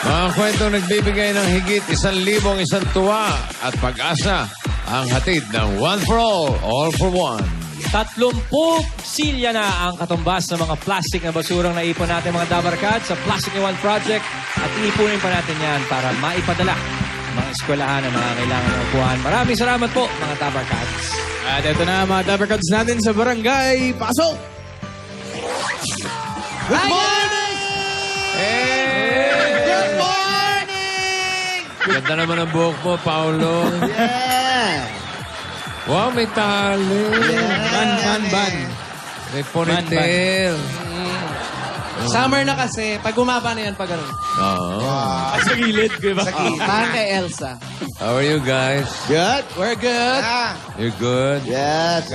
Mga kwentong nagbibigay ng higit 1,000 tuwa at pag-asa ang hatid ng One for All for One. 30 silya na ang katumbas ng mga plastic na basurang naipon natin mga Dabarkad sa Plastic in One Project at iipunin pa natin yan para maipadala mga eskwelahan na nangangailangan ng upuan. Maraming salamat po mga Dabarkads. At ito na mga Dabarkads natin sa Barangay Pasok! Good morning! Good morning! Ganda naman ang buhok mo, Paolo. Yeah! Wow, may tali. Ban. May ponytail. Summer na kasi, pag gumaba na yan, pag gano'n. Oo. Sa gilid, di ba? Parang kay Elsa. How are you guys? Good? We're good. You're good? Yes.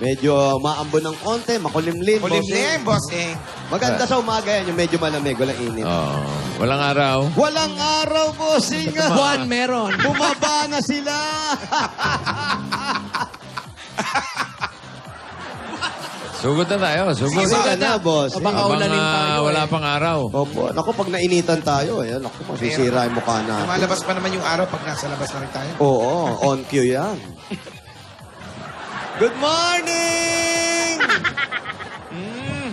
Medyo maambon ng konti, makulimlim. Kulimlim, bossing. Maganda sa umaga yan, yung medyo malamig, walang init. Oo. Walang araw. Walang araw, bossing. Buwan meron. Bumaba na sila. Sugod na tayo. Sugod. Sige na, boss. Baka ulanin tayo. Wala pang araw. Opo. Naku, pag nainitan tayo, ayan, naku, masisira yung mukha natin. Lumalabas pa naman yung araw pag nasa labas na rin tayo. Oo, on cue yan. Good morning!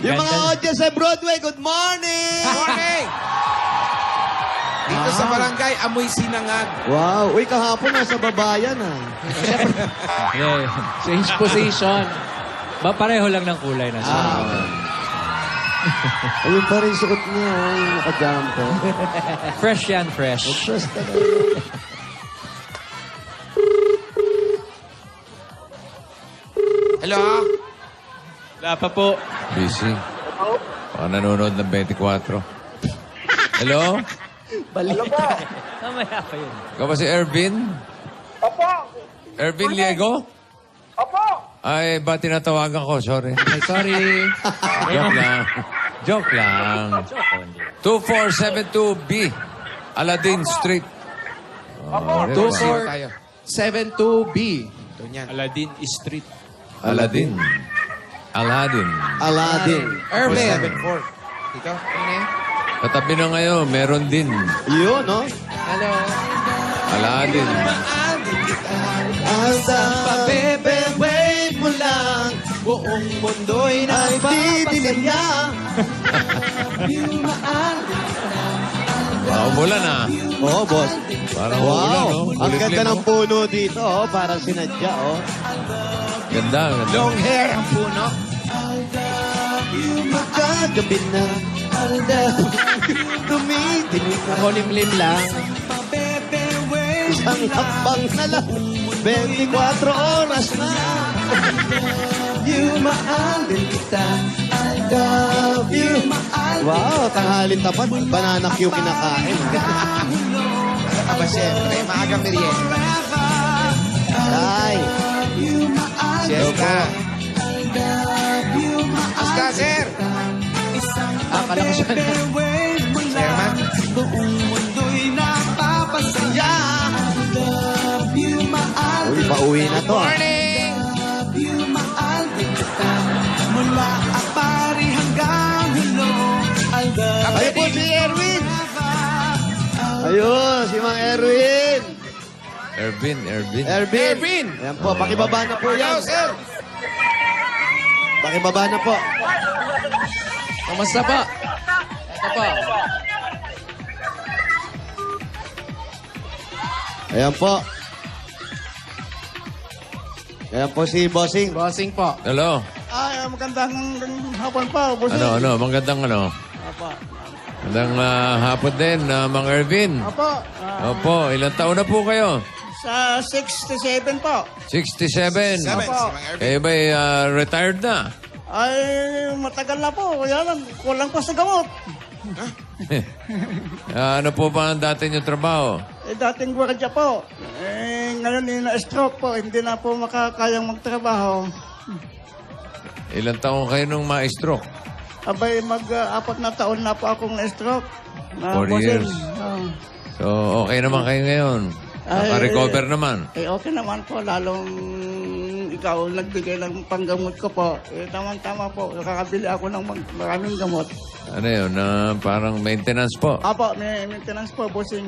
Yung mga audience sa Broadway, good morning! Morning! Dito sa barangay, amoy sinangag. Wow, uy, kahapon nasa babayan Yeah. Change position. Pareho lang ng kulay na siya. Ayun pa rin suot niya, yung nakajumper. Fresh yan, fresh. Just Hello? Wala pa po. Busy. Baka nanonood ng 24. Hello? Mamaya pa yun. Ikaw ba si Ervin? Opo! Ervin Liego? Opo! Ay, ba tinatawagan ko? Sorry. Ay, sorry. Joke lang. Joke lang. 2472B. Aladdin Street. Oh, 2472B. Doon yan. Aladdin Street. Aladdin. Aladdin. Aladdin. Ervin. 74. Dito? Ano yan? Katabi na ngayon, meron din. Yun, no? Hello. Aladdin. Alda, bebe, wait mo lang. Buong mundo'y Nagtidilim na. Umulan na. Oo, boss. Parang umulan, no? Wow, ang ganda ng puno dito, oh. Parang sinadya, oh. Ganda, ganda. Long hair ang puno. Magkagabi na, Alda, tumitingin na. Makulimlim lang. Isang hakbang na lang, 24 oras na. I love you. Wow, tanghalin tapat. Banana Q kinakain. Aba, siyempre, maagang merienda. Ay. Siesta. Basta, sir. Akala ko siya. Chairman. Uy, pauwi na to. Morning! Ayun po si Erwin. Ayun, si Mang Erwin. Ervin. Erwin. Ayan po, pakibaba na po yan. Hello, sir. Pakibaba na po. Kamusta po? Ito po. Ayan po. Ayan po si Bossing. Bossing po. Hello. Ay, magandang hapon pa. Bossing. Magandang Apa. Magandang hapon din, Mang Ervin. Apa. Opo, ilang taon na po kayo? Sa 67 po. 67. Seven, si Mang Ervin. Kayo ba retired na? Ay, matagal na po. Kaya lang, kulang pa sa gamot. Ano po ba ang dati nyo trabaho? Dating gwardiya po. Ngayon, na-stroke po. Hindi na po makakayang magtrabaho. Ilang taon kayo nung ma-stroke? Abay, mag-4 na taon na po akong na-stroke. 4 years. So, okay naman kayo ngayon? Ay, Naka-recover naman? Okay naman po. Lalong ikaw nagbigay ng panggamot ko po. Tamang-tama po. Nakakabili ako ng maraming gamot. Ano yun? Parang maintenance po. Apo, may maintenance po, bossing.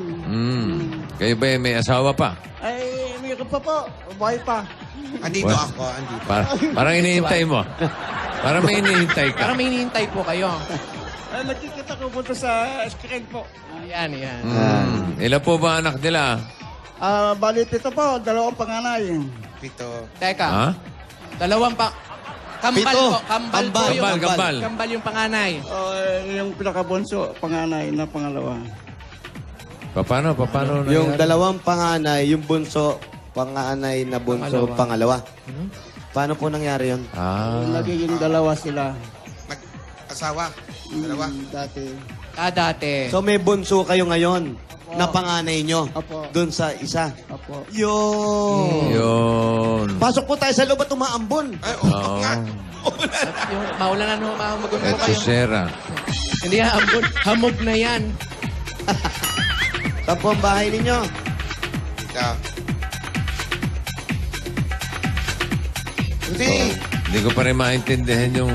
Kayo ba may asawa pa? Ay, mayroon pa po. Buhay pa. Andito What? ako, andito. Parang inihintay mo. Parang may inihintay ka. Parang may hinihintay po kayo. Ay, nakikita ko po ito sa screen po. Ayan, yan. Ilan po ba anak nila? Bali, ito po, 2 panganay. Pito. Teka, Ha? dalawang pa... Kambal Pito. po. Kambal po yung... Kambal. Kambal yung panganay. Yung pinakabunso, panganay na pangalawa. Paano Yung nangyari? dalawang panganay, yung bunso, panganay na bunso, pangalawa. Paano po nangyari yun? Nagiging 2 sila. Mag-asawa. Dalawa. Dati. Dati. So may bunso kayo ngayon na panganay nyo Apo. doon sa isa. Apo. Yun. Yun. Pasok po tayo sa loob at umaambon. Ay, oo Oo. nga. Yung maulanan ho, magulo po Eto kayo. Sera. Hindi hambog. Hamog na yan. Saan po ang bahay ninyo? Ito. Hindi. Hindi ko pa rin maintindihan yung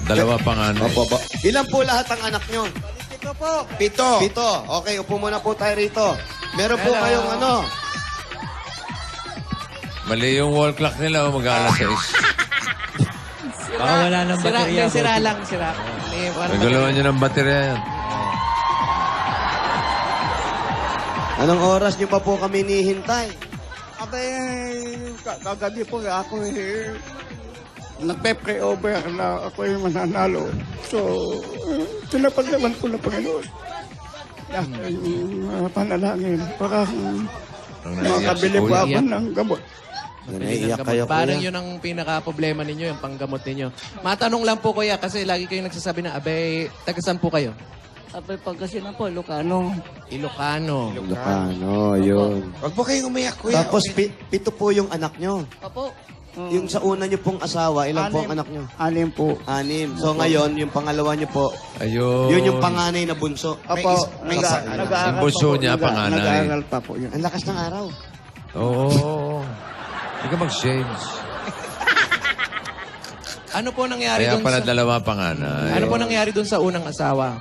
dalawa panganay. Opo, opo. Ilan po lahat ang anak nyo? Ito po. Pito. Pito. Okay, upo muna po tayo rito. Meron po kayong ano? Mali yung wall clock nila, mag-alas 6. Baka wala ng Sira, baterya. hindi, sira lang, sira. Hindi, parang- Naguluhan nyo ng baterya yan. Anong oras nyo pa po kami nihintay? Abay, kagabi po ako nagpe-pray over na ako yung mananalo. So, tinapaglaman ko ng Panginoon. Yung panalangin. Para Ang naiyak si makabili po Kuya. ako ng gamot. Naiiyak kayo, Parang kuya. yun ang pinaka-problema ninyo, yung panggamot ninyo. Matanong lang po, kuya, kasi lagi kayong nagsasabi na, abay, tagasan po kayo? Abay, pagkasi na po, Lucano. Ilocano. Ano, yun. Huwag po kayong umiyak, kuya. Tapos pito po yung anak nyo. Opo. Yung sa una nyo pong asawa, ilan po ang anak nyo? 6 po. 6. So ngayon, yung pangalawa nyo po, Ayun. yun yung panganay na bunso. Opo, may isa- nag-aaral yung bunso pa po. niya, panganay. Nag-aaral pa po yun. Ang lakas ng araw. Oo. Hindi ka mag-shades. Ano po nangyari Kaya dun pala sa... dalawa panganay. Ano po nangyari dun sa unang asawa?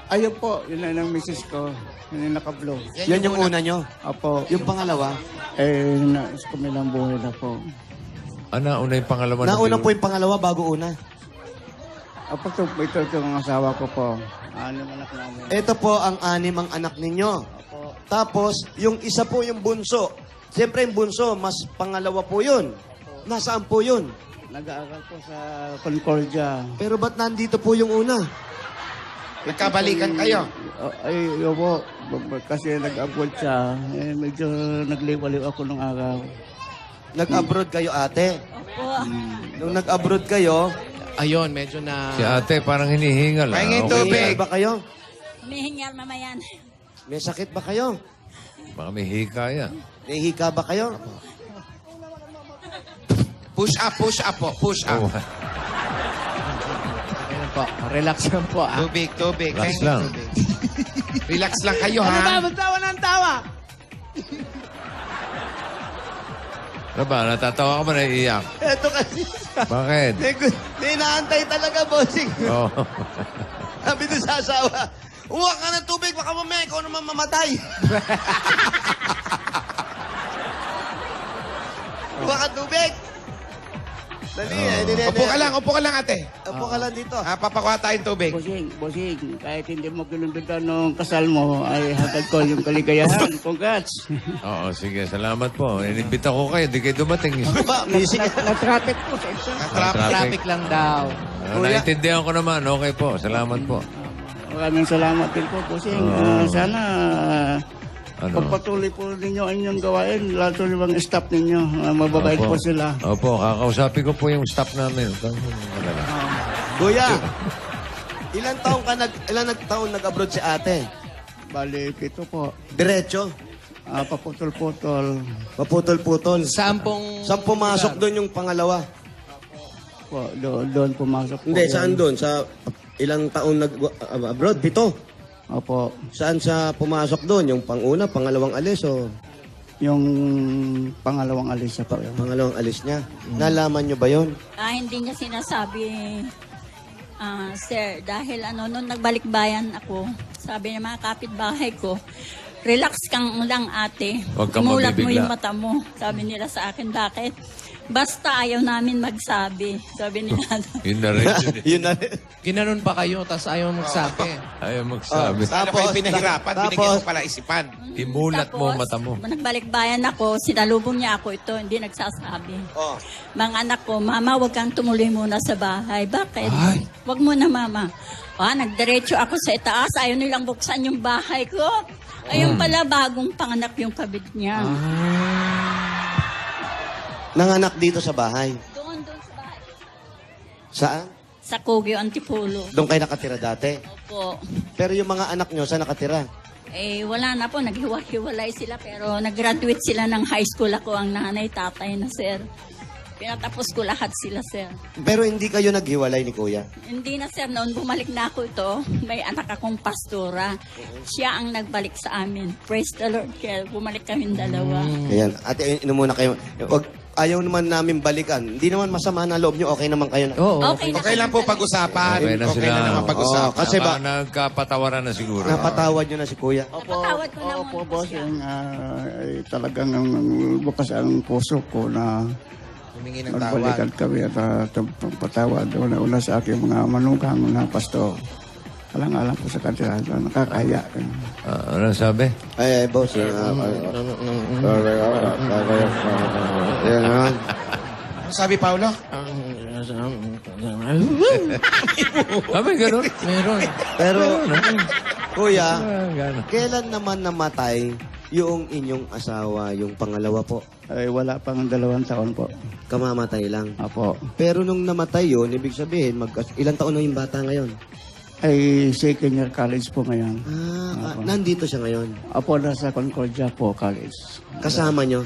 Ayun po, yun na ng misis ko. Yun yung naka-blow. Yan yung una nyo. Opo, Yung pangalawa, nais ko nilang buhay na po. Una yung pangalawa nauna po yung pangalawa bago una. Opo, ito yung asawa ko po. 6 anak namin. Ito po ang 6 ang anak ninyo. Tapos, yung isa po yung bunso. Siyempre yung bunso, mas pangalawa po yun. Nasaan po yun? Nag-aaral po sa Concordia. Pero ba't nandito po yung una? Nagkabalikan kayo. Ay, yun po. Kasi nag-abroad siya. Medyo nagliwaliw ako ng araw. Nag-abroad kayo, ate? Nung nag-abroad kayo, Ayun, medyo na... Si ate parang hinihingal. Pahingin Okay. tubig. hingal ba kayo? Humihingal mamayan. May sakit ba kayo? Baka may hikaya. May hika ba kayo? Push up po. Push up. Oh, Ayun po, relax lang po. Ah. Tubig. Relax Pahingin lang. tubig. Relax lang kayo, ha? Tawa ng tawa! ano ba? Natatawa ka ba naiiyak? Ito kasi, Bakit? may inaantay talaga, bossing. Oh. Sabi doon sa asawa, uwak ka ng tubig, baka mamaya ikaw naman mamatay. Uwak ka tubig. Dali, Upo ka lang, ate. Upo ka lang dito. Papakuha tayong tubig. Bossing, kahit hindi mo kinumbitan nung kasal mo, ay hatag ko yung kaligayahan. Congrats! Oo, sige. Salamat po. Inimbita ko kayo. Di kayo dumating. Ba, music. Na-traffic po sa isa. Traffic lang daw. Naintindihan ko naman. Okay po. Salamat po. Maraming salamat din po, Bossing. Sana Ano? pagpatuloy po ninyo ang inyong gawain, lalo yung mga staff ninyo. Mababait Opo. po sila. Opo, kakausapin ko po yung staff namin. Ano? Kuya, ilang taon nag-abroad si ate? Bali, pito po. Diretso. Paputol-putol. Paputol-putol. Sampung... Saan pumasok doon yung pangalawa? Po, doon pumasok po. Hindi, yan. saan doon? Sa ilang taon nag-abroad? 7. Opo. Saan sa pumasok doon? Yung pang-una, pangalawang alis o... Yung pangalawang alis siya po. Pangalawang alis niya. Nalaman niyo ba yon? Hindi niya sinasabi, sir, dahil nung nagbalik bayan ako, sabi ng mga kapitbahay ko, relax kang lang ate. Huwag kang Mulat mo mabibigla. yung mata mo. Sabi nila sa akin, bakit? Basta ayaw namin magsabi. Sabi nila. Yun na rin. yun eh. Yun na. Ginanon pa kayo, tapos ayaw magsabi. Ayaw magsabi. Ano kayo pinahirapan, binigyan mo pala isipan. Imulat mo Tapos, mata mo. Nagbalik bayan ako, sinalubong niya ako ito, hindi nagsasabi. Oh. Mga anak ko, Mama, huwag kang tumuloy muna sa bahay. Bakit? Ay. Huwag muna, Mama. Nagdiretso ako sa itaas, ayaw nilang buksan yung bahay ko. Ayun pala, bagong panganak yung kabit niya. Nanganak dito sa bahay. Doon sa bahay. Saan? Sa Kogyo, Antipolo. Doon kayo nakatira dati. Opo. Pero yung mga anak nyo, saan nakatira? Wala na po, naghiwa-hiwalay sila, pero nag-graduate sila ng high school. Ako ang nanay, tatay na, sir. Pinatapos ko lahat sila, sir. Pero hindi kayo naghiwalay ni Kuya. Hindi na, sir. Noon bumalik na ako ito, may anak akong pastora. Siya ang nagbalik sa amin. Praise the Lord. Kaya bumalik kami dalawa. Ayan. Ate, ino muna kayo. Ayaw naman namin balikan. Hindi naman masama na loob nyo. Okay naman kayo. Oo. Okay, Okay lang po pag-usapan. Okay na sila. na naman pag-usapan. Oo, kasi ba- nagkapatawaran na siguro. Napatawad nyo na si Kuya. Napatawad ko naman Opo, po siya. bossing. Ay, talagang bukas ang puso ko na Humingi ng tawad. magbalikan kami at patawad. Una-una sa aking mga manugang na pasto. Alang-alang po sa kanila. Nakakaya. Ano sabi? Ay, boss. Ayan naman. Ano sabi, Paulo? Sabi ganun. Meron. Pero, Kuya, Gano'n. kailan naman namatay yung inyong asawa, yung pangalawa po? Ay, wala pang 2 taon po. Kamamatay lang. Apo. Pero nung namatay yun, ibig sabihin, ilang taon na yung bata ngayon? Ay, second year college po ngayon. Nandito siya ngayon. Apo, nasa Concordia po, college. Kasama nyo,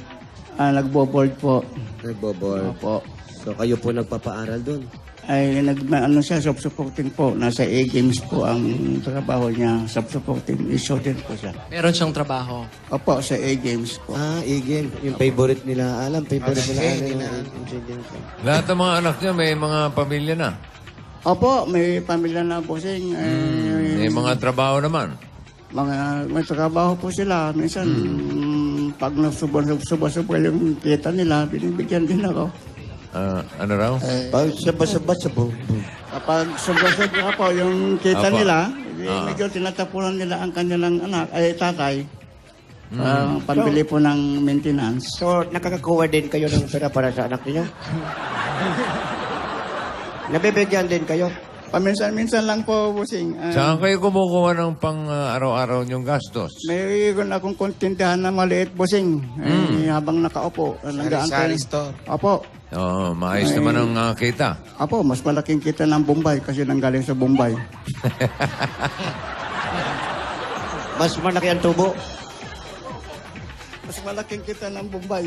Nagbo-board po. nagbo-board. Apo. So kayo po nagpapaaral doon. Ay, siya, self-supporting po. Nasa A-Games po ang trabaho niya. Self-supporting student po siya. Meron siyang trabaho. Opo, sa A-Games po. A-game. Yung favorite nila. Favorite nila. Okay, Lahat ng mga anak niya may mga pamilya na. Opo, may pamilya na bossing. May mga trabaho naman. May trabaho po sila. Minsan, pag nasuba-suba yung kita nila, binibigyan din ako. Ano raw? Pag sabat-sabat sa Kapag sobra-sobra po yung kita Apo. nila, medyo tinatapunan nila ang kanilang anak, ay tatay. Pambili po ng maintenance. So, nakakakuha din kayo ng pera para sa anak niyo? Nabibigyan din kayo? Paminsan-minsan lang po, bossing. Saan kayo kumukuha ng pang araw-araw niyong gastos? Mayroon akong kontindahan na maliit, bossing. Habang nakaupo. Sari-sari store. Opo. Oo, maayos naman ang kita. Apo, mas malaking kita ng Bombay kasi nanggaling sa Bombay. Mas malaki ang tubo. Mas malaking kita ng Bombay.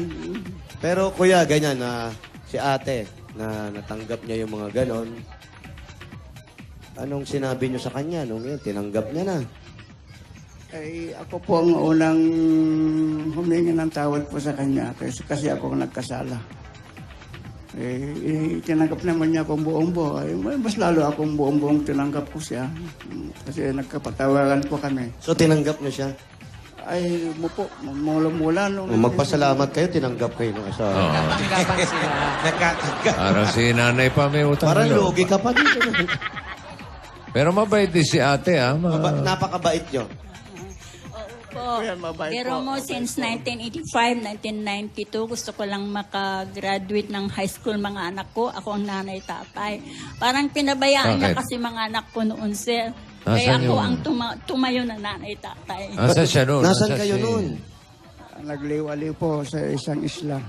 Pero kuya, ganyan na si ate na natanggap niya yung mga ganon. Anong sinabi niyo sa kanya nung yun? Tinanggap niya na. Ay, ako po ang unang humingi ng tawad po sa kanya kasi ako ang nagkasala. Tinanggap naman niya akong buong-buo. Mas lalo akong buong-buong tinanggap ko siya. Kasi nagkapatawaran po kami. So, tinanggap niyo siya? Ay, mula-mula nung... Magpasalamat kayo, tinanggap kayo ng asawa. Tanggapan sila. Nagkatagka. Parang si nanay pa may utang Parang na loob. lugi ka pa dito. Pero mabait din si ate, ha? Napakabait niyo. Po. Kuya, mabait Pero po. mo, since 1985, 1992, gusto ko lang makagraduate ng high school mga anak ko. Ako ang nanay-tatay. Parang pinabayaan niya Bakit? kasi mga anak ko noon, sir. Nasaan Kaya ako yung- ang tumayo na nanay-tatay. Nasaan siya noon? Nasaan Nasaan kayo si- noon? Nagliw-aliw po sa isang isla.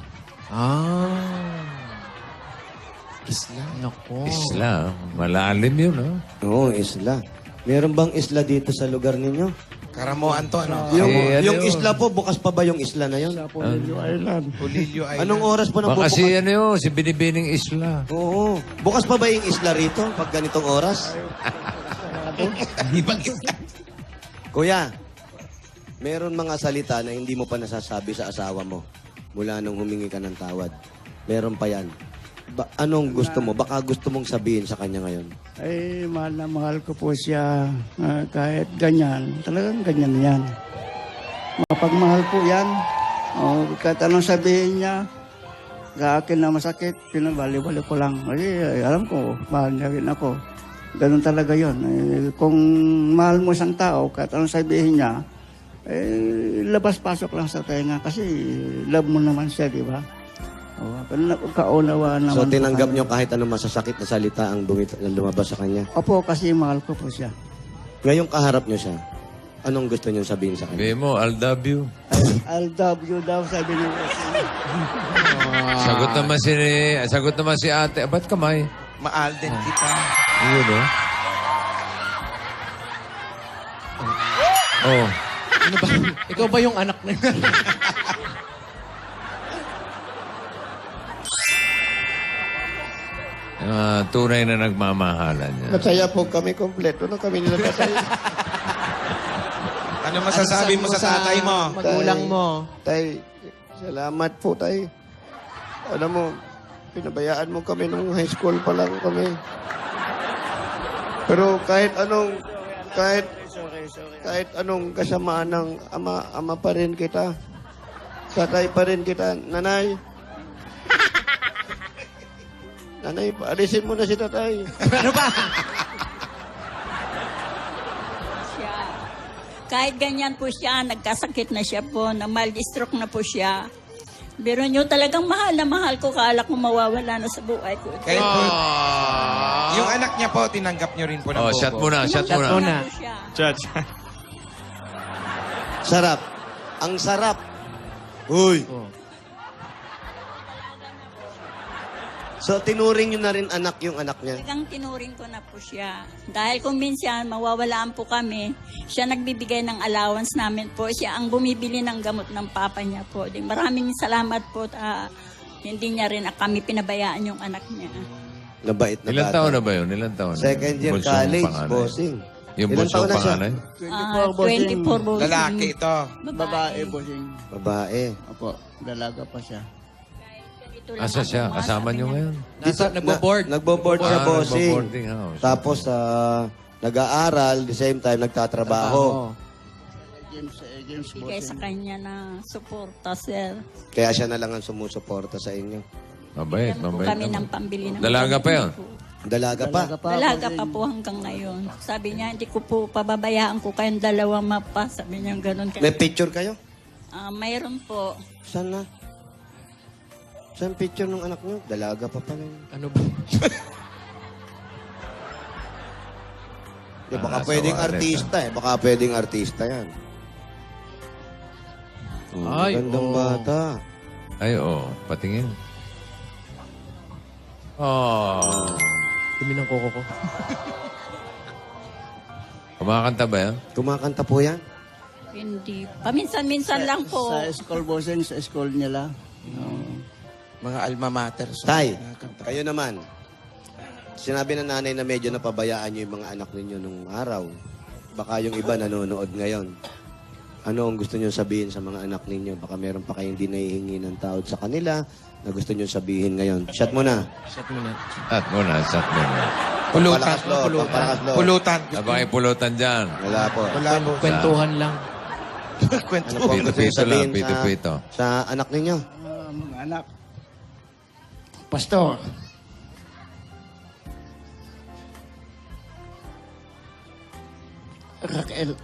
Naku. Isla. Malalim yun, ha? Oo, isla. Meron bang isla dito sa lugar ninyo? Karamoan to, ano? Yung, ano yung yun? isla po, bukas pa ba yung isla na yun? Sa Polillo Island. Pulilio ay... Anong oras po nang Baka si, bubukas? ano yun, si Binibining Isla. Oo. Bukas pa ba yung isla rito pag ganitong oras? Kuya, meron mga salita na hindi mo pa nasasabi sa asawa mo mula nung humingi ka ng tawad. Meron pa yan. Anong gusto mo? Baka gusto mong sabihin sa kanya ngayon. Ay, mahal na mahal ko po siya. Kahit ganyan, talagang ganyan yan. Mapagmahal po yan. Kahit anong sabihin niya, sa akin na masakit, pinabali-bali ko lang. Ay, alam ko, mahal niya rin ako. Ganun talaga yun. Kung mahal mo isang tao, kahit anong sabihin niya, labas-pasok lang sa tenga kasi love mo naman siya, di ba? Pero kaunawaan naman. So, tinanggap niyo kahit anong masasakit na salita ang lumabas sa kanya? Opo, kasi mahal ko po siya. Ngayong kaharap niyo siya, anong gusto niyo sabihin sa kanya? Sabihin mo, I love you. I'll love you daw, sabi niya. Sagot naman si ate. Ba't kamay? Maal din kita. Yun, oh. Oh. Ano ba? Ikaw ba yung anak na yun? Tunay na nagmamahalan niya. Masaya po kami kompleto na kami nila tatay. Ano masasabi mo sa tatay mo? Magulang mo. Tay, salamat po tay. Alam mo, pinabayaan mo kami nung high school pa lang kami. Pero kahit anong kasamaan ng ama pa rin kita. Tatay pa rin kita, nanay. Nanay, paalisin mo na si tatay. Ano ba? Siya. Kahit ganyan po siya, nagkasakit na siya po, na mild stroke na po siya. Pero nyo talagang mahal na mahal ko, kala ko mawawala na sa buhay ko. Kaya po, yung anak niya po, tinanggap niyo rin po ng Oh, buo shot po. muna, shot muna. muna. Po siya. Sarap. Ang sarap. Uy. So, tinuring nyo na rin anak yung anak niya. Talagang tinuring ko na po siya. Dahil kung minsan mawawalaan po kami, siya nagbibigay ng allowance namin po. Siya ang bumibili ng gamot ng papa niya po. Di, maraming salamat po. Hindi niya rin kami pinabayaan yung anak niya. Nabait na Ilan bata. taon na ba yun? Ilan taon na? Second year Bunsong college, panganay. bossing. Yung Ilan bunsong taon na siya? panganay? 24 po. Lalaki ito. Babae po siya. Babae. Opo, dalaga pa siya. Asa siya? Kasama niyo ngayon? Nagbo-board. Nagbo-board siya, bossing. nagbo-boarding house. Tapos, nag-aaral, the same time, nagtatrabaho. James Bigay sa kanya na suporta, sir. Kaya siya na lang ang sumusuporta sa inyo. Mabait, Yan po mabait. kami ng naman. pambili ng Dalaga pa yun? Dalaga pa. Dalaga pa po hanggang ngayon. Sabi niya, hindi ko po pababayaan ko kayong dalawang mapa. Sabi niya ganun. May picture kayo? Mayroon po. Saan na? Saan picture ng anak niyo? Dalaga pa pala yun. Ano ba? Baka sa pwedeng wallet, artista eh. Baka pwedeng artista yan. Ay, Gandang oo. bata. Ay, patingin. Oh. Dumi ng koko ko. Kumakanta ba yan? Kumakanta po yan? Hindi. Paminsan-minsan lang po. Sa school bossing, sa school nila. Mga alma mater. So, Tay, kayo naman. Sinabi ng nanay na medyo napabayaan niyo yung mga anak ninyo nung araw. Baka yung iba nanonood ngayon. Ano ang gusto niyo sabihin sa mga anak ninyo? Baka meron pa kayong hindi nahihingi ng tawad sa kanila na gusto niyo sabihin ngayon. Shot mo na. Shot mo na. Shot muna, shot muna. Pulutan. Palakas loob, palakas loob. Pulutan. Abang ipulutan dyan. Wala po. Wala po. Kwentuhan lang. Kwento. Ano po ang gusto niyo Pito-pito lang, sabihin pito-pito. sa anak ninyo? Mga anak. Pastor. Raquel.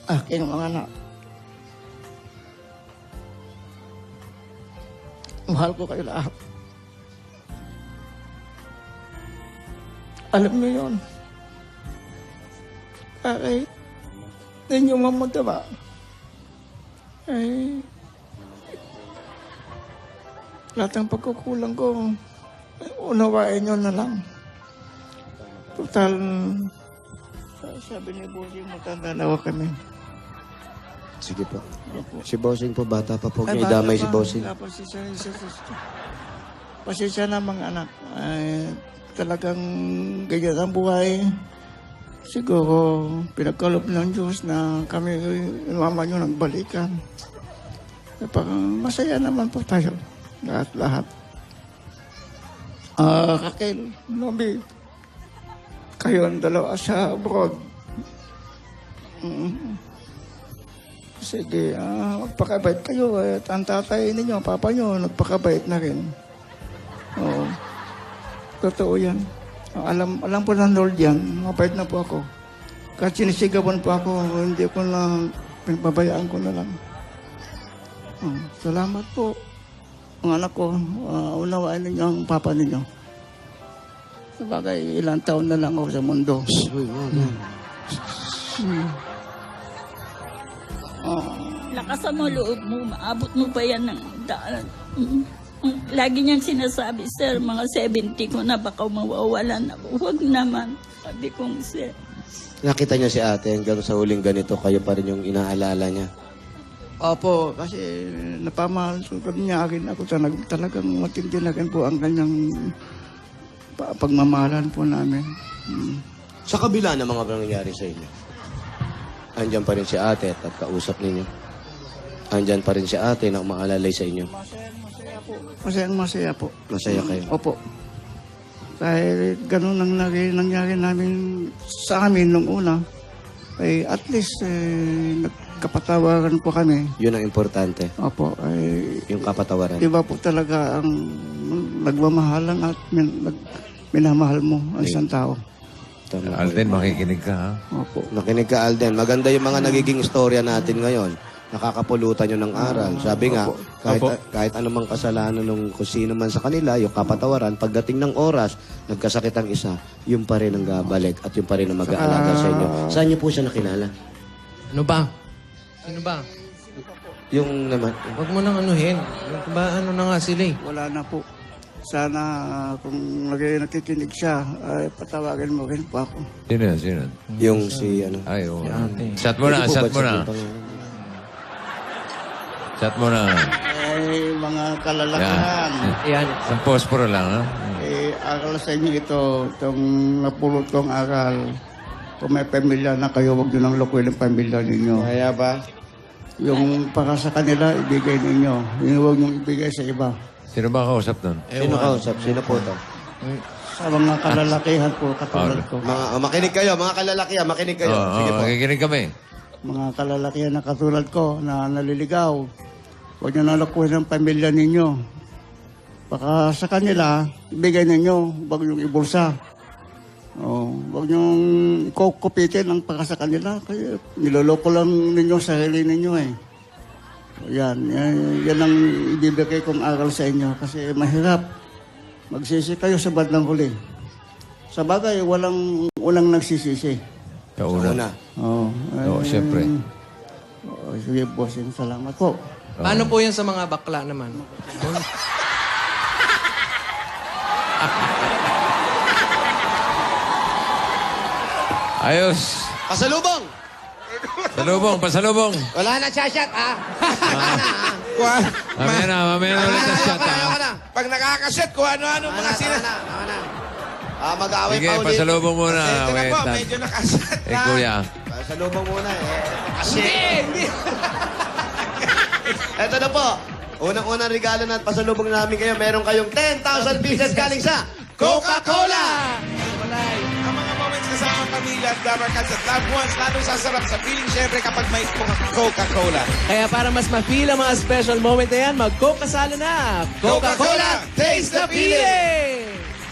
Aking mga anak. Mahal ko kayo lahat. Alam niyo yun. Kahit hindi niyo mamagdaba. Ay, lahat ng pagkukulang ko, unawain nyo na lang. Total, sabi ni Bossing, matanda na ako kami. Sige po. Si Bossing po, bata pa po. Ay, May damay si bata pa. Bossing. Pasensya na mga anak. Ay, talagang ganyan ang buhay. siguro pinagkaloob ng Diyos na kami mama nyo nagbalikan. Parang masaya naman po tayo. Lahat. Kakil, Nobi, kayo ang dalawa sa abroad. Sige, magpakabait kayo. At ang tatay ninyo, papa nyo, nagpakabait na rin. Oo. Totoo yan. Alam po ng Lord yan. Mabait na po ako. Kahit sinisigawan po ako, hindi ko na, pinababayaan ko na lang. Salamat po. Ang anak ko, unawain ninyo ang papa ninyo. Sabagay, ilang taon na lang ako sa mundo. Lakasan mo loob mo, maabot mo pa yan ng daan. Lagi niyang sinasabi, sir, mga 70 ko na baka mawawalan ako. Huwag naman, sabi kong sir. Nakita niyo si ate hanggang sa huling ganito, kayo pa rin yung inaalala niya. Opo, kasi napamahal niya akin ako talagang matindi na rin po ang kanyang pagmamahalan po namin. Sa kabila ng mga nangyayari sa inyo, andyan pa rin si ate at kausap ninyo. Andyan pa rin si ate na umaalalay sa inyo. Masaya po. Masaya kayo. Opo. Dahil ganun ang nangyari namin sa amin nung una, ay at least nagkapatawaran po kami. Yun ang importante, Opo. Ay, yung kapatawaran. iba po talaga ang nagmamahalan at minamahal mo ang isang tao. Tama po. Alden, makikinig ka, ha? Opo. Nakinig ka, Alden. Maganda yung mga nagiging istorya natin ngayon. Nakakapulutan yun ng aral. Sabi nga, kahit anumang kasalanan ng kung sino man sa kanila, yung kapatawaran, pagdating ng oras, nagkasakit ang isa, yun pa rin ang gabalik at yun pa rin ang mag-aalaga sa inyo. Saan niyo po siya nakilala? Ano ba? Sino ba? Yung naman, Huwag mo nang anuhin. Ba, ano na nga sila eh. Wala na po. Sana kung nakikinig siya, ay patawagin mo rin po ako. Sino yan? Sino yan? yung si ano. Ay, oo. Chat mo na, Pwede po chat ba mo na. sabihin pang- Chat mo na. Ay, mga kalalakihan. Yan. Ang posporo lang, ha? Aral sa inyo ito, itong napulot kong aral. Kung may pamilya na kayo, huwag nyo nang lukuin ang pamilya ninyo. Kaya ba? Yung para sa kanila, ibigay ninyo. Yung huwag nyo ibigay sa iba. Sino ba kausap nun? Sino kausap? Sino po to? Sa mga kalalakihan po, katulad ko. Makinig kayo, mga kalalakihan, makinig kayo. Oo, Sige po. makikinig kami. Mga kalalakihan na katulad ko na naliligaw. Huwag nyo nang lukuin ang pamilya ninyo. Baka sa kanila, ibigay ninyo, huwag yung ibulsa. Huwag niyong kukupitin ang para sa kanila. Kaya niloloko lang ninyo sarili ninyo eh. Yan ang ibibigay kong aral sa inyo kasi mahirap. Magsisi kayo sa bandang huli. Sa bagay, walang unang nagsisisi. Kauna. Una. Oo, siyempre. Sige, bossing, salamat po. Paano po yan sa mga bakla naman? Ayos. Pasalubong! Pasalubong, pasalubong. Wala na, shot, ah! Mamaya na ulit ang chat, ha? Ayoko na. Pag nakakaset, kung ano-ano mga sila. Mag-aaway Sige, pa ulit. pasalubong muna. Ito na Wait, po, medyo nakaset Eh, kuya. Pasalubong muna eh. Kasi, Hindi. eto na po. Unang-unang regalo na at pasalubong namin kayo. Meron kayong 10,000 pieces galing sa Coca-Cola! Walay. Ang mga moments kasama ang pamilya at Dabarkads at loved ones, lalong sasarap sa feeling syempre kapag may Coca-Cola. Kaya para mas ma-feel ang mga special moment na yan, mag-Coca-Cola na! Coca-Cola, taste the feeling!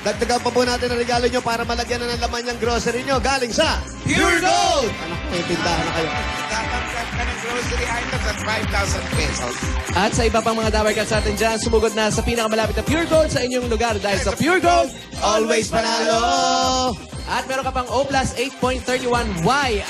Dagdagan pa po natin ang regalo nyo para malagyan na ng laman yung grocery nyo galing sa Pure Gold! Anak, may tindahan na kayo. Tatanggap ka ng grocery items at 5,000 pesos. At sa iba pang mga Dabarkads sa atin dyan, sumugod na sa pinakamalapit na Pure Gold sa inyong lugar dahil sa Pure Gold, Always panalo! At meron ka pang O Plus 8.31Y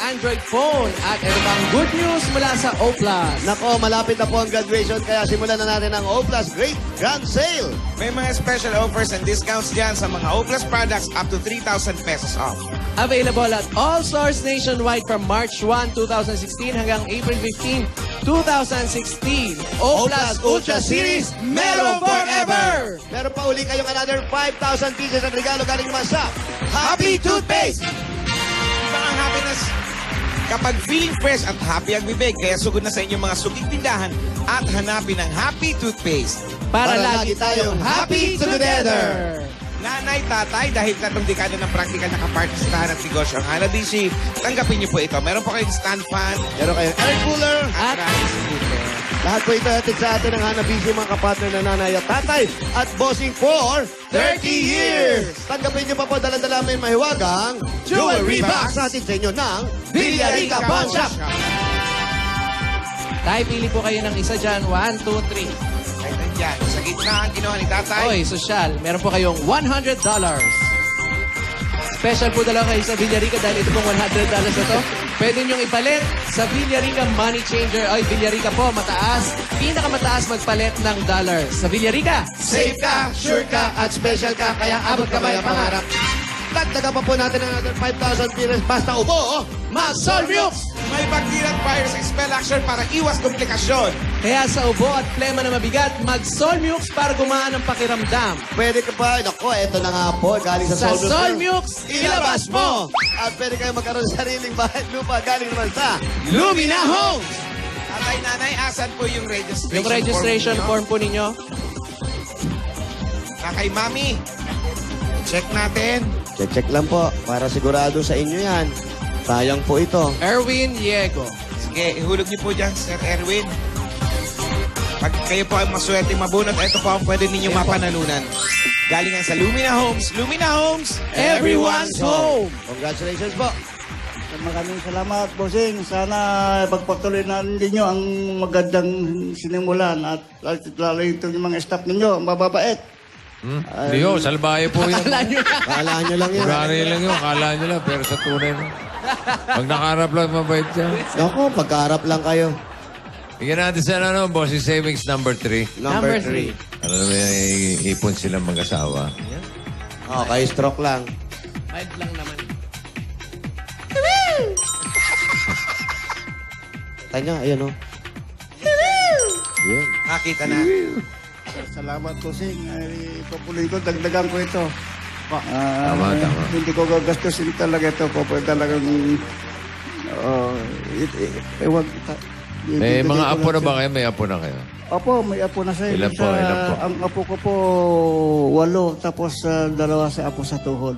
Android phone. At ito pang good news mula sa O Plus. Nako, malapit na po ang graduation kaya simulan na natin ang O Plus Great Grand Sale. May mga special offers and discounts dyan sa mga O Plus products up to 3,000 pesos off. Available at all stores nationwide from March 1, 2016 hanggang April 15, 2016. O Plus Ultra Series, meron forever! Meron pa uli kayong another 5,000 pieces ng regalo galing naman sa Happy Toothpaste! Mahabang ang happiness kapag feeling fresh at happy ang bibig. Kaya sugod na sa inyong mga suging tindahan at hanapin ang Happy Toothpaste. Para lagi tayong happy together! Nanay, tatay, dahil 3 dekada ng praktikal na kapartisipahan at negosyo ang Hanabishi, tanggapin niyo po ito. Meron po kayong stand fan Meron kayong air cooler. at rice cooker. Lahat po ito hatid sa atin ng Hanabishi, mga kapatner na nanay at tatay at bossing for 30 years. Tanggapin niyo pa po dala-dala may mahiwagang jewelry box natin sa inyo ng Villarica Pawn Shop. Tay, pili po kayo ng isa dyan. 1, 2, 3. Kahit nandyan, sa gitna ang ginawa ni tatay. Oy, sosyal. Meron po kayong $100. Special po dalawa kayo sa Villarica dahil ito pong $100 na to. Pwede niyong ipalit sa Villarica Money Changer. Oy, Villarica po, mataas. Pinakamataas magpalit ng dollars. Sa Villarica, Safe ka, sure ka, at special ka, kaya abot ka may pangarap. Dagdagan pa po natin ng another 5,000 pieces. Basta ubo, mag-solve Mukes! May Bacterial Fire sa spell action para iwas komplikasyon. kaya sa ubo at plema na mabigat, mag-Solmux para gumaan ang pakiramdam. Pwede ka pa, nako, eto na nga po, galing Sa sa Solmux, ilabas mo! At pwede kayo magkaroon ng sariling bahay at lupa galing naman sa Lumina Homes! Tatay, nanay, asan po yung registration Yung registration form form po ninyo, Na kay mami. Check natin. check lang po, para sigurado sa inyo yan. Sayang po ito. Erwin Diego. Sige, ihulog niyo po dyan, Sir Erwin. Pag kayo po ay maswerte mabunot, ito po ang pwede ninyong mapanalunan. Galing yan sa Lumina Homes. Lumina Homes, Everyone's home. Congratulations po. Maraming salamat, bossing. Sana pagpatuloy na ninyo ang magandang sinimulan at lalo ito yung mga staff ninyo, mababait. Hindi ho, salbahe po yan. Kala nyo lang yan. Kurari lang yun, kala nyo lang, pero sa tunay mo. Pag nakaharap lang, mabait siya. Naku, pagkaharap lang kayo. Bigyan natin sa ano, Bossy Savings number 3. Number 3. Ano naman yung ipon silang mag-asawa. Okay, stroke lang. 5 lang naman. Tanya, ayan o. Yun. Nakita na. Salamat, bossing. Ay, papuloy ko, dagdagan ko ito. Tama, tama. Hindi ko gagastusin talaga ito. Pwede talagang... Ewan. May mga apo na ba kayo? May apo na kayo? Opo, may apo na sa Ilan po, ilan po? Ang apo ko po, 8. Tapos 2 sa apo sa tuhod.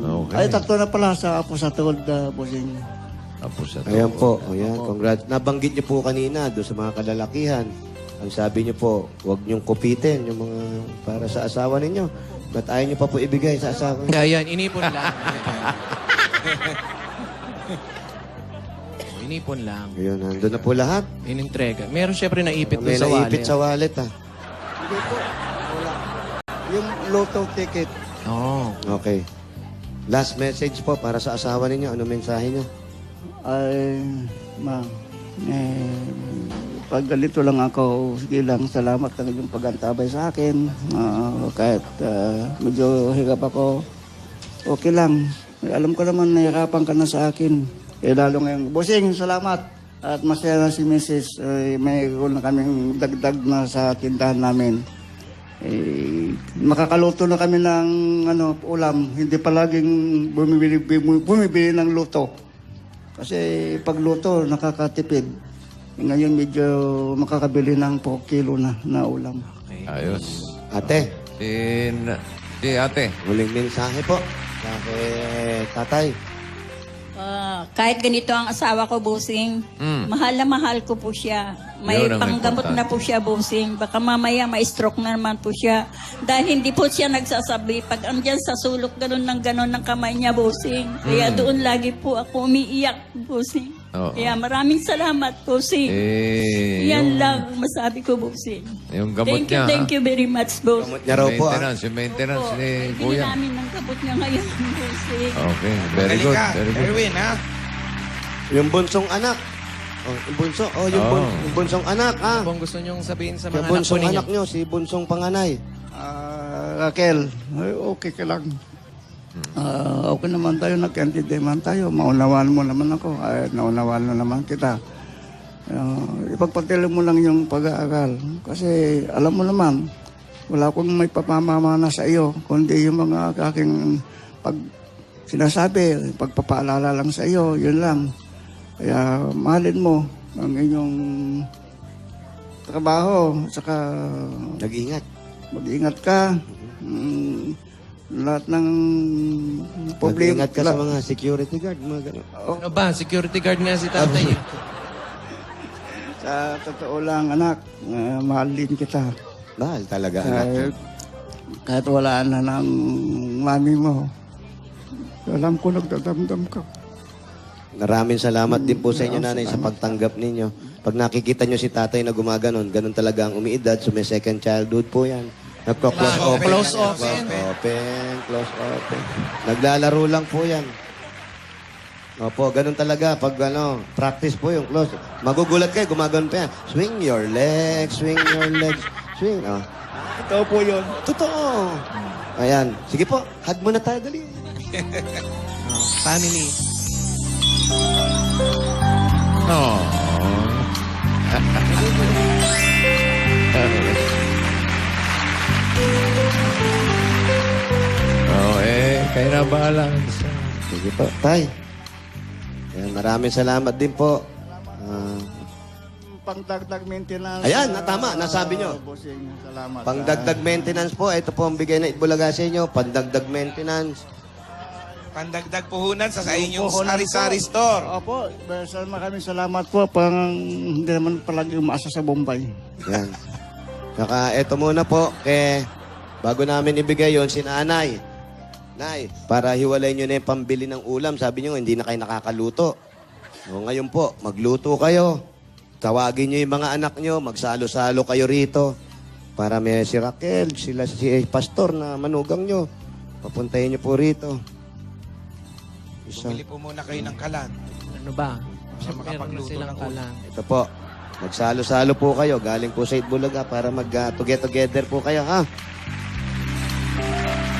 Okay. Ay, 3 na pala sa apo sa tuhod, bossing. Apo sa Ayan po. Ayan, congrats. Nabanggit niyo po kanina doon sa mga kalalakihan. Ang sabi niyo po, huwag niyong kupitin yung mga para sa asawa ninyo. Ba't ayaw niyo pa po ibigay sa asawa niyo? Ayan, inipon lang. Inipon lang. Ayun, nandun na po lahat. Inintrega. Meron syempre naipit May doon sa wallet. naipit sa wallet, ah. Hindi po, wala. Yung lotto ticket. Oo. Okay. Last message po para sa asawa ninyo. Ano mensahe niyo? Ay, ma'am, pag ganito lang ako, sige lang, salamat ng inyong pagantabay sa akin. Kahit medyo higap ako, okay lang. Alam ko naman, nahirapan ka na sa akin. Lalo ngayon, bossing, salamat. At masaya na si Mrs. May na kaming dagdag na sa tindahan namin. Makakaluto na kami ng ulam. Hindi palaging bumibili ng luto. Kasi pagluto, nakakatipid. Ngayon medyo makakabili ng 4 kilo na ulam. Ayos. Ate, Si ate. huling mensahe po. Sa kay tatay. Kahit ganito ang asawa ko, Busing, mahal na mahal ko po siya. May Yun ang panggamot importante. na po siya, Busing. Baka mamaya ma-stroke na naman po siya. Dahil hindi po siya nagsasabi. Pag andyan sa sulok, ganun ng kamay niya, Busing. Kaya doon lagi po ako umiiyak, Busing. Oo. Kaya maraming salamat, Busing. Yan lang ang masabi ko, Busing. Yung gamot niya. Thank you very much, Boss. Gamot niya raw po, ah. Yung maintenance Po, ni bili Kuya. namin ng gamot niya ngayon, Busing. Okay, very good. Halika, Very good. Erwin, ha? Yung bunsong anak. Oh, yung bunso. Oh, yung bunsong anak, ha? Kung gusto nyong sabihin sa Yung mga anak po bunsong ninyo. anak nyo, si bunsong panganay. Raquel, ay, okay ka lang. Okay naman tayo, nagkantideman tayo. Maunawaan mo naman ako. Ay, naunawaan mo naman kita. Ipagpatuloy mo lang yung pag-aaral. Kasi alam mo naman, wala akong may papamamana sa iyo, kundi yung mga aking sinasabi, pagpapaalala lang sa iyo, yun lang. Kaya mahalin mo ang inyong trabaho, saka Nag-ingat. mag-ingat ka. Lahat ng problema. Mag-ingat ka sa mga security guard, mga gano'n. Ano ba? Security guard nga si tatay. Sa totoo lang, anak, mahal din kita. Mahal talaga, anak. Kahit wala na ng mami mo, alam ko nagdadamdam ka. Maraming salamat din po sa inyo, nanay, sa pagtanggap ninyo. Pag nakikita nyo si tatay na gumaganon, ganun talaga ang umiidad. So may second childhood po yan. Nagko-close open. Close open. Close open. Naglalaro lang po yan. Opo, ganun talaga. Pag practice po yung close. Magugulat kayo, gumaganon pa yan. Swing your legs, swing your legs. Swing, Totoo po yun. Totoo. Ayan. Sige po, hug muna tayo, dali. Family. Oh. Kayo na bahala. Sige po, tay. Ayan, maraming salamat din po. Pangdagdag maintenance. Ayan, tama, nasabi nyo. Bossing, salamat. Pangdagdag maintenance po, ito po ang bigay na Itbulaga sa inyo. Pandagdag maintenance. Pandagdag puhunan sa inyong Puhunan sari-sari po. store. Opo, maraming salamat po. Hindi naman palagi umaasa sa Bombay. Yan. Saka ito muna po, bago namin ibigay yon si nanay. Nay, para hiwalay nyo na yung pambili ng ulam. Sabi nyo, hindi na kayo nakakaluto. O ngayon po, magluto kayo. Tawagin nyo yung mga anak nyo, magsalo-salo kayo rito. Para may si Raquel, si Pastor na manugang nyo. Papuntahin nyo po rito. Bumili po muna kayo ng kalan. Ano ba? Para Meron na makapagluto silang ng kalan. Ito po, magsalo-salo po kayo. Galing po sa Itbulaga para mag-together po kayo, ha?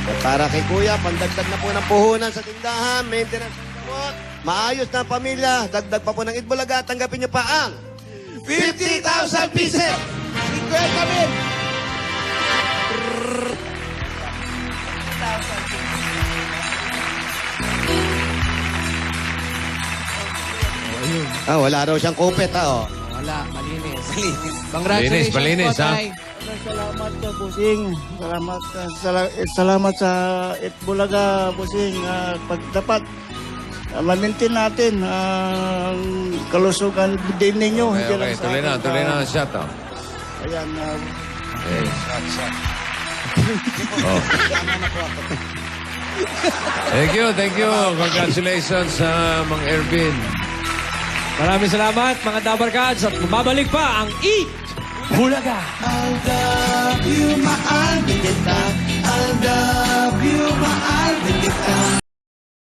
At para kay Kuya, pandagdag na po ng puhunan sa tindahan, maintenance ng gamot, maayos na pamilya, dagdag pa po ng Itbulaga, tanggapin nyo pa ang 50,000 pieces! 50 mil! Wala raw siyang kupet, ha? Oh. Wala, malinis. Malinis, Congratulations malinis, po, ha? Tay. Salamat ka, Bossing. Salamat sa Itbulaga, Bossing. Pag dapat, ma-maintain natin ang kalusugan din ninyo. Okay, Hindi okay. lang sa Tuloy na, akin. tuloy na ang shot, oh. Ayan, Okay. Oh. Thank you. Congratulations sa Mang Ervin. Maraming salamat, mga Dabarkads. At bumabalik pa ang Eat Bulaga. I love you, mahal kita. I love you.